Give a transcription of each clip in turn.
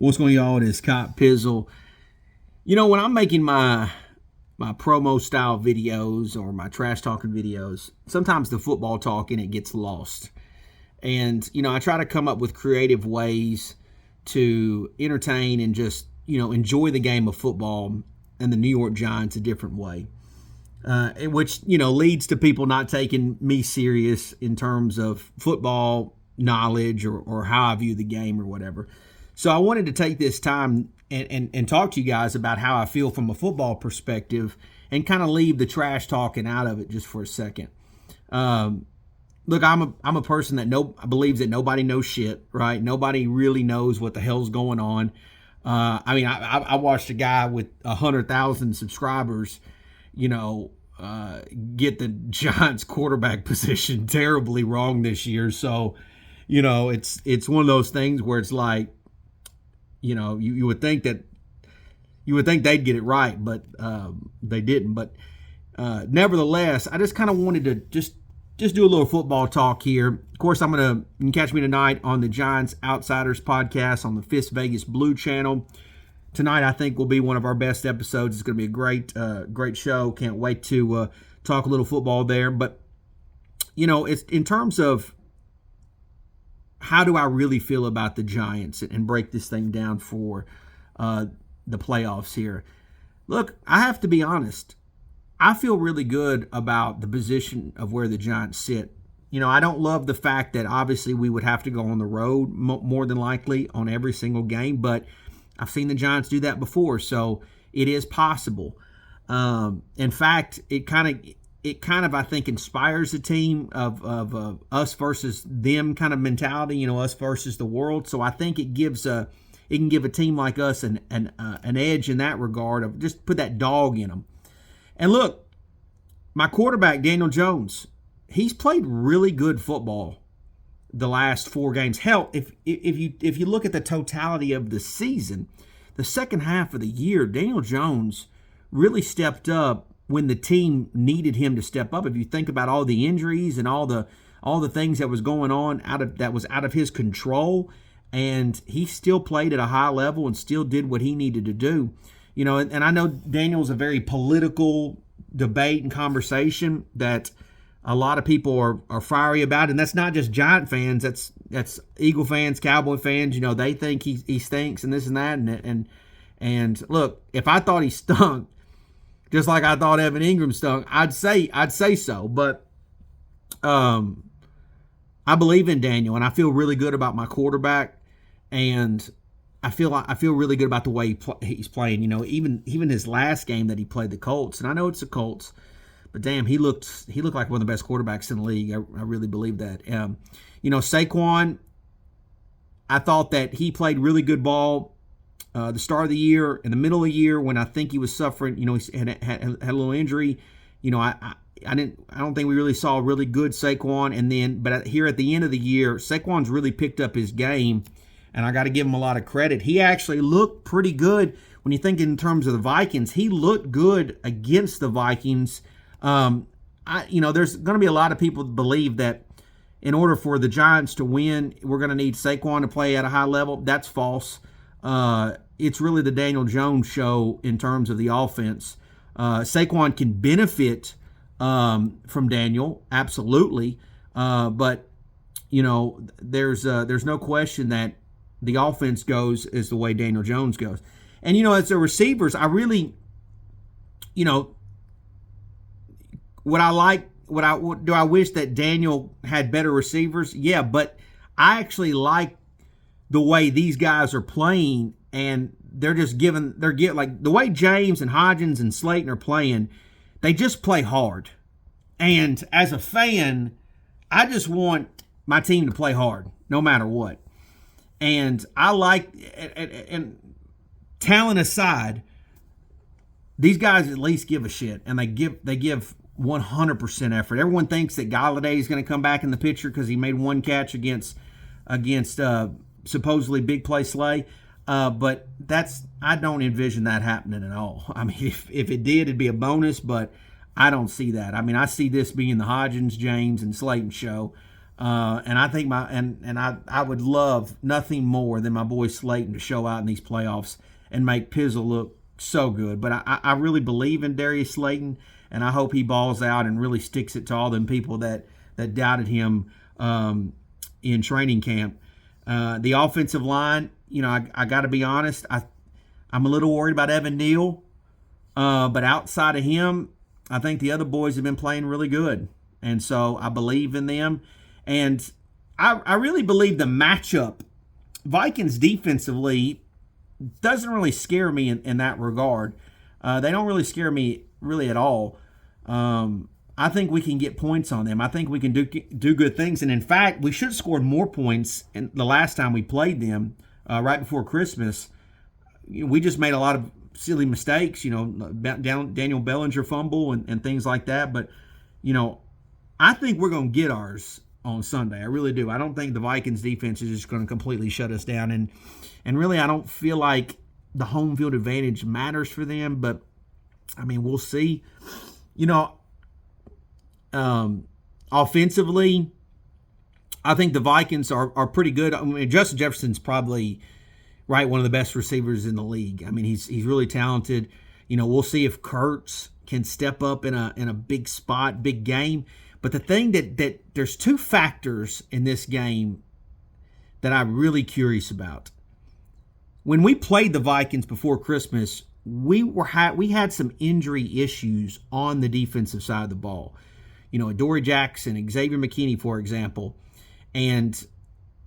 What's going on, y'all? It is Cop Pizzle. You know, when I'm making my promo style videos or my trash talking videos, sometimes the football talk in it gets lost. And, you know, I try to come up with creative ways to entertain and just, you know, enjoy the game of football and the New York Giants a different way. Which, you know, leads to people not taking me serious in terms of football knowledge or how I view the game or whatever. So I wanted to take this time and talk to you guys about how I feel from a football perspective and kind of leave the trash talking out of it just for a second. Look, I'm a person that believes that nobody knows shit, right? Nobody really knows what the hell's going on. I watched a guy with 100,000 subscribers, you know, get the Giants quarterback position terribly wrong this year. So, you know, it's one of those things where it's like, you know, you would think they'd get it right, but they didn't. But nevertheless, I just kind of wanted to just do a little football talk here. Of course, you can catch me tonight on the Giants Outsiders podcast on the Fist Vegas Blue channel. Tonight, I think, will be one of our best episodes. It's going to be a great show. Can't wait to talk a little football there. But, you know, it's in terms of how do I really feel about the Giants and break this thing down for the playoffs here. Look, I have to be honest. I feel really good about the position of where the Giants sit. You know, I don't love the fact that obviously we would have to go on the road more than likely on every single game, but I've seen the Giants do that before, so it is possible. In fact, it kind of I think inspires the team of us versus them kind of mentality. You know, us versus the world. So I think it can give a team like us an edge in that regard of just put that dog in them. And look, my quarterback Daniel Jones, he's played really good football the last 4 games. Hell, if you look at the totality of the season, the second half of the year, Daniel Jones really stepped up when the team needed him to step up. If you think about all the injuries and all the things that was going on that was out of his control, and he still played at a high level and still did what he needed to do. You know, and I know Daniel's a very political debate and conversation that a lot of people are fiery about, and that's not just Giant fans. That's Eagle fans, Cowboy fans. You know, they think he stinks and this and that. And look, if I thought he stunk, just like I thought Evan Ingram stunk, I'd say so. But I believe in Daniel, and I feel really good about my quarterback, and I feel really good about the way he's playing. You know, even his last game that he played the Colts, and I know it's the Colts, but damn, he looked like one of the best quarterbacks in the league. I really believe that. You know, Saquon, I thought that he played really good ball the start of the year, in the middle of the year when I think he was suffering. You know, he had a little injury. You know, I don't think we really saw a really good Saquon. But here at the end of the year, Saquon's really picked up his game, and I got to give him a lot of credit. He actually looked pretty good when you think in terms of the Vikings. He looked good against the Vikings. There's going to be a lot of people that believe that in order for the Giants to win, we're going to need Saquon to play at a high level. That's false. It's really the Daniel Jones show in terms of the offense. Saquon can benefit from Daniel, absolutely. But, you know, there's no question that the offense goes is the way Daniel Jones goes. And, you know, as the receivers, I really, you know, do I wish that Daniel had better receivers? Yeah, but I actually like the way these guys are playing, and they're getting like the way James and Hodgins and Slayton are playing, they just play hard. And as a fan, I just want my team to play hard, no matter what. And I like, and talent aside, these guys at least give a shit, and they give 100% effort. Everyone thinks that Galladay is going to come back in the picture because he made one catch against supposedly big play Slay, but I don't envision that happening at all. I mean, if it did, it'd be a bonus, but I don't see that. I mean, I see this being the Hodgins, James, and Slayton show. And I think I would love nothing more than my boy Slayton to show out in these playoffs and make Pizzle look so good. But I really believe in Darius Slayton, and I hope he balls out and really sticks it to all them people that doubted him in training camp. The offensive line, I got to be honest, I'm a little worried about Evan Neal, but outside of him, I think the other boys have been playing really good, and so I believe in them. And I really believe the matchup, Vikings defensively, doesn't really scare me in that regard. They don't really scare me really at all. I think we can get points on them. I think we can do good things. And in fact, we should have scored more points in the last time we played them right before Christmas. We just made a lot of silly mistakes, Daniel Bellinger fumble and things like that. But, I think we're going to get ours on Sunday. I really do. I don't think the Vikings defense is just going to completely shut us down. And really, I don't feel like the home field advantage matters for them. But, we'll see. Offensively, I think the Vikings are pretty good. Justin Jefferson's probably one of the best receivers in the league. He's really talented. We'll see if Kurtz can step up in a big spot, big game. But the thing that there's two factors in this game that I'm really curious about. When we played the Vikings before Christmas, we had some injury issues on the defensive side of the ball. Adoree Jackson, Xavier McKinney, for example. And,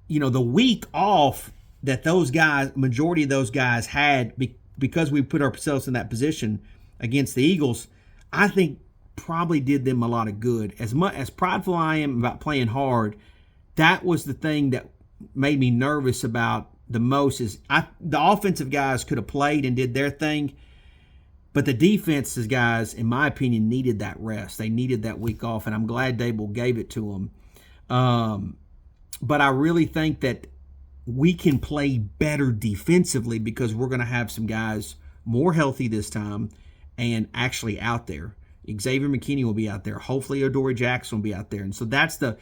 the week off that those guys, majority of those guys had because we put ourselves in that position against the Eagles, I think probably did them a lot of good. As much as prideful I am about playing hard, that was the thing that made me nervous about the most is the offensive guys could have played and did their thing, but the defense's guys, in my opinion, needed that rest. They needed that week off, and I'm glad Dable gave it to them. But I really think that we can play better defensively because we're going to have some guys more healthy this time and actually out there. Xavier McKinney will be out there. Hopefully Adoree Jackson will be out there. And so that's the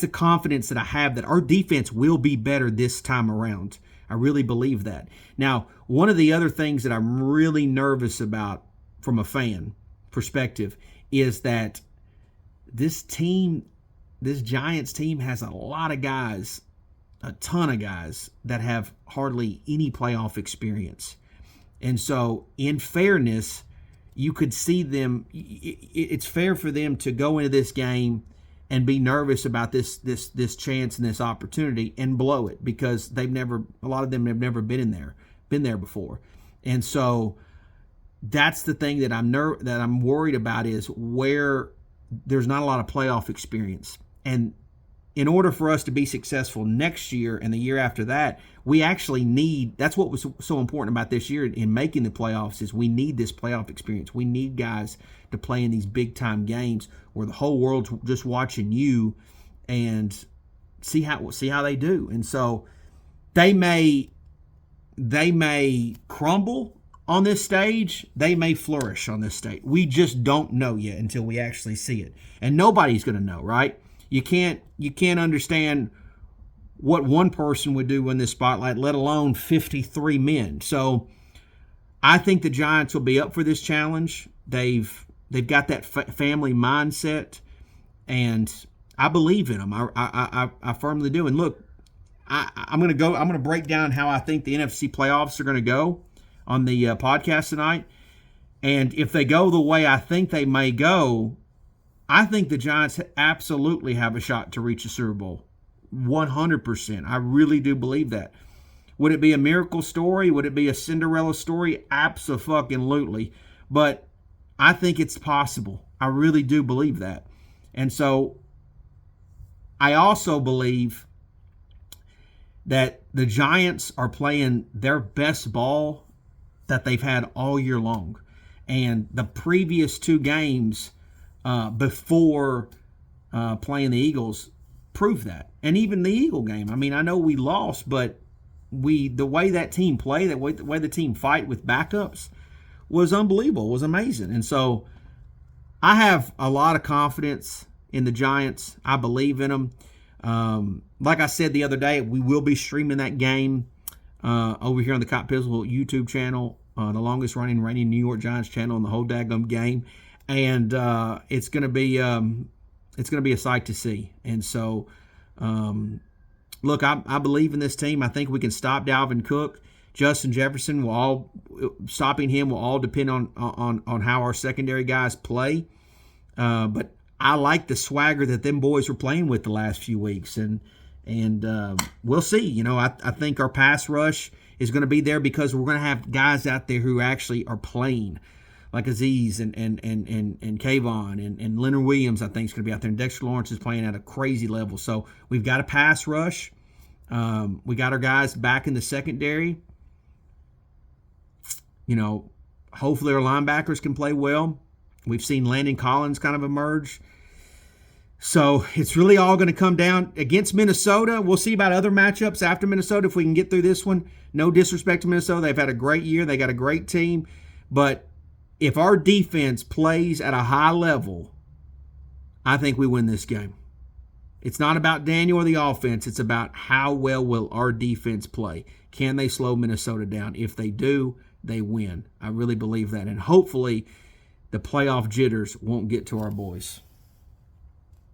confidence that I have that our defense will be better this time around. I really believe that. Now, one of the other things that I'm really nervous about from a fan perspective is that this Giants team has a lot of guys, a ton of guys that have hardly any playoff experience. And so, in fairness, you could see them, it's fair for them to go into this game and be nervous about this chance and this opportunity and blow it because a lot of them have never been there before. And so that's the thing that I'm worried about is where there's not a lot of playoff experience. And in order for us to be successful next year and the year after that, we actually need, that's what was so important about this year in making the playoffs is we need this playoff experience. We need guys to play in these big-time games where the whole world's just watching you and see how they do. And so they may crumble on this stage. They may flourish on this stage. We just don't know yet until we actually see it. And nobody's going to know, right? You can't understand what one person would do in this spotlight, let alone 53 men. So I think the Giants will be up for this challenge. They've got that family mindset, and I believe in them. I firmly do. And look, I'm going to break down how I think the NFC playoffs are going to go on the podcast tonight. And if they go the way I think they may go, I think the Giants absolutely have a shot to reach a Super Bowl. 100%. I really do believe that. Would it be a miracle story? Would it be a Cinderella story? Abso-fucking-lutely. But I think it's possible. I really do believe that. And so I also believe that the Giants are playing their best ball that they've had all year long. And the previous two games before playing the Eagles prove that. And even the Eagle game. I know we lost, but the way that team played, the way the team fight with backups was unbelievable, was amazing. And so I have a lot of confidence in the Giants. I believe in them. Like I said the other day, we will be streaming that game over here on the Cop Pizzle YouTube channel, the longest running reigning New York Giants channel in the whole daggum game, and it's gonna be a sight to see. And so, look, I believe in this team. I think we can stop Dalvin Cook. Justin Jefferson stopping him will all depend on how our secondary guys play. But I like the swagger that them boys were playing with the last few weeks, and we'll see. I think our pass rush is going to be there because we're going to have guys out there who actually are playing, like Aziz and Kayvon and Leonard Williams. I think is going to be out there, and Dexter Lawrence is playing at a crazy level. So we've got a pass rush. We got our guys back in the secondary. Hopefully our linebackers can play well. We've seen Landon Collins kind of emerge. So it's really all going to come down against Minnesota. We'll see about other matchups after Minnesota if we can get through this one. No disrespect to Minnesota. They've had a great year. They got a great team. But if our defense plays at a high level, I think we win this game. It's not about Daniel or the offense. It's about how well will our defense play. Can they slow Minnesota down? If they do, they win. I really believe that. And hopefully the playoff jitters won't get to our boys.